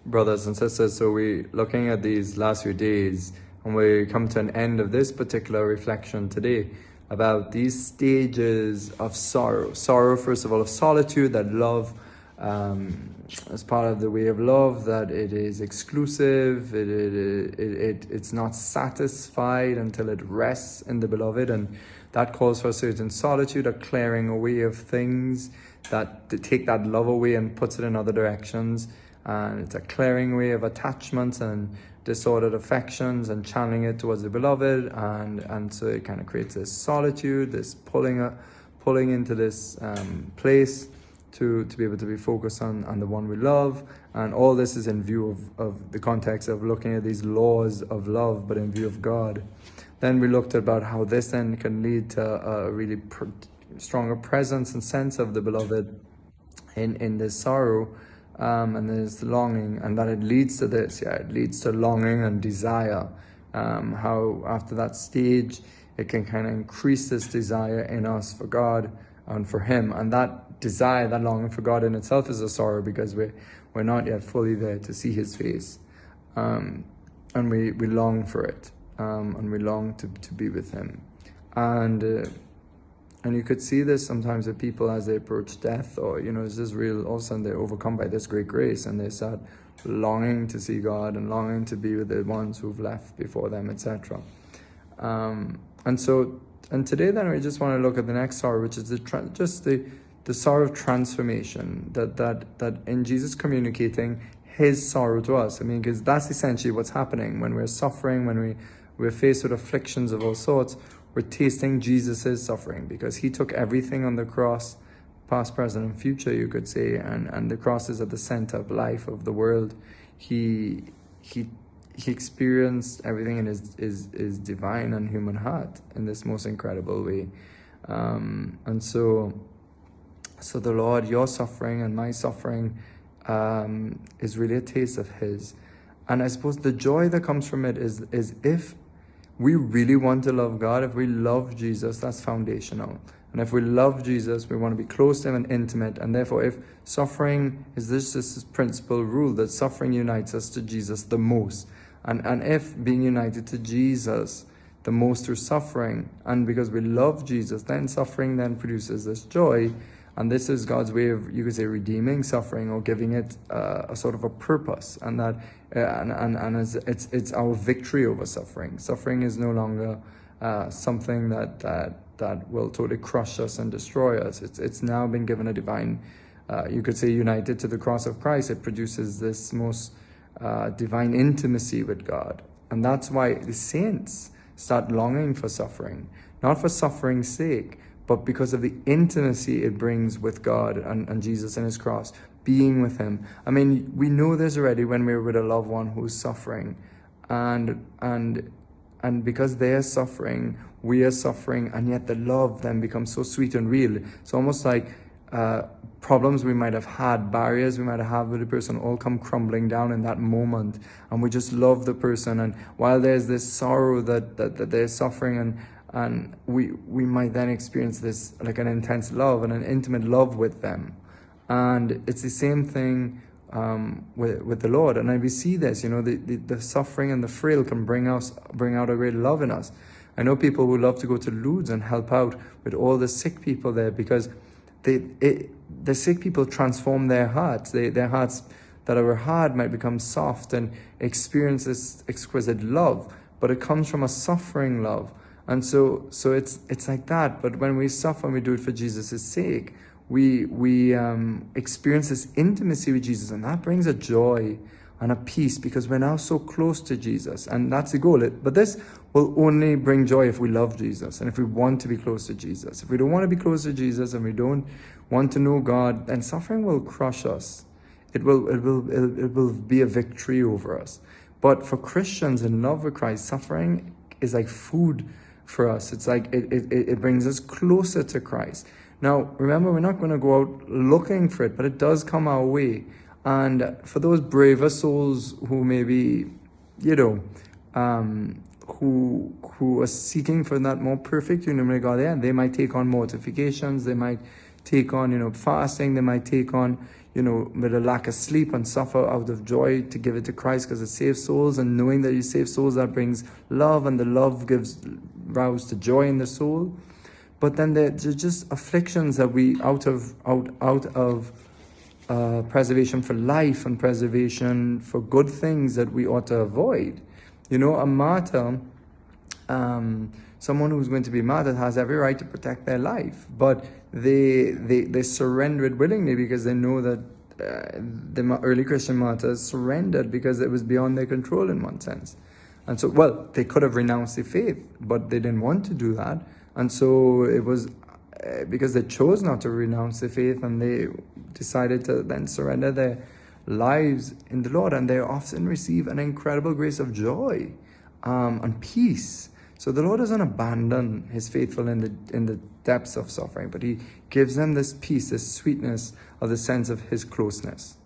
Brothers and sisters, so we're looking at these last few days, and we come to an end of this particular reflection today about these stages of sorrow. Sorrow, first of all, of solitude, that love, as part of the way of love, that it is exclusive, it's not satisfied until it rests in the beloved, and that calls for a certain solitude, a clearing away of things that to take that love away and puts it in other directions. And it's a clearing away of attachments and disordered affections and channeling it towards the beloved, and so it kind of creates this solitude, this pulling into this place to be able to be focused on the one we love. And all this is in view of the context of looking at these laws of love, but in view of God. Then we looked about how this then can lead to a really stronger presence and sense of the beloved in this sorrow, and there's longing, and that it leads to this. It leads to longing and desire. How after that stage, it can kind of increase this desire in us for God and for Him, and that desire, that longing for God in itself is a sorrow, because we're not yet fully there to see His face, and we long for it, and we long to be with Him, and you could see this sometimes with people as they approach death, or, it's this real, all of a sudden they're overcome by this great grace, and they start longing to see God and longing to be with the ones who've left before them, etc. And today then we just want to look at the next sorrow, which is the sorrow of transformation, that in Jesus communicating His sorrow to us. I mean, because that's essentially what's happening when we're suffering, when we're faced with afflictions of all sorts. We're tasting Jesus' suffering, because He took everything on the cross, past, present, and future, you could say, and the cross is at the center of life, of the world. He experienced everything in his divine and human heart in this most incredible way. And so the Lord, your suffering and my suffering, is really a taste of His. And I suppose the joy that comes from it is if we really want to love God, if we love Jesus, that's foundational. And if we love Jesus, we want to be close to Him and intimate. And therefore, if suffering is this principal rule, that suffering unites us to Jesus the most. And if being united to Jesus the most through suffering, and because we love Jesus, then suffering then produces this joy. And this is God's way of, you could say, redeeming suffering, or giving it a sort of a purpose, and that it's our victory over suffering. Suffering is no longer something that will totally crush us and destroy us. It's now been given a divine, you could say, united to the cross of Christ. It produces this most divine intimacy with God, and that's why the saints start longing for suffering, not for suffering's sake, but because of the intimacy it brings with God and Jesus and His cross, being with Him. I mean, we know this already when we're with a loved one who's suffering, and because they're suffering, we are suffering, and yet the love then becomes so sweet and real. It's almost like problems we might have had, barriers we might have with the person, all come crumbling down in that moment, and we just love the person. And while there's this sorrow that they're suffering, and we might then experience this like an intense love and an intimate love with them. And it's the same thing with the Lord. And we see this, the suffering and the frail can bring out a great love in us. I know people who love to go to Lourdes and help out with all the sick people there, because the sick people transform their hearts. Their hearts that are hard might become soft and experience this exquisite love, but it comes from a suffering love. And so it's like that. But when we suffer and we do it for Jesus' sake, we experience this intimacy with Jesus, and that brings a joy and a peace, because we're now so close to Jesus, and that's the goal. But this will only bring joy if we love Jesus, and if we want to be close to Jesus. If we don't want to be close to Jesus, and we don't want to know God, then suffering will crush us. It will be a victory over us. But for Christians in love with Christ, suffering is like food for us. It's like it brings us closer to Christ. Now, remember, we're not going to go out looking for it, but it does come our way. And for those braver souls who maybe, who are seeking for that more perfect union with God, they might take on mortifications, they might take on, fasting, they might take on, with a lack of sleep and suffer out of joy to give it to Christ because it saves souls. And knowing that you save souls, that brings love, and the love gives rouse to joy in the soul. But then there's just afflictions that we out of preservation for life and preservation for good things that we ought to avoid. A martyr, someone who's going to be martyred has every right to protect their life, but they surrender it willingly because they know that the early Christian martyrs surrendered because it was beyond their control in one sense. And so, they could have renounced their faith, but they didn't want to do that. And so it was because they chose not to renounce their faith, and they decided to then surrender their lives in the Lord, and they often receive an incredible grace of joy and peace. So the Lord doesn't abandon his faithful in the depths of suffering, but he gives them this peace, this sweetness of the sense of his closeness.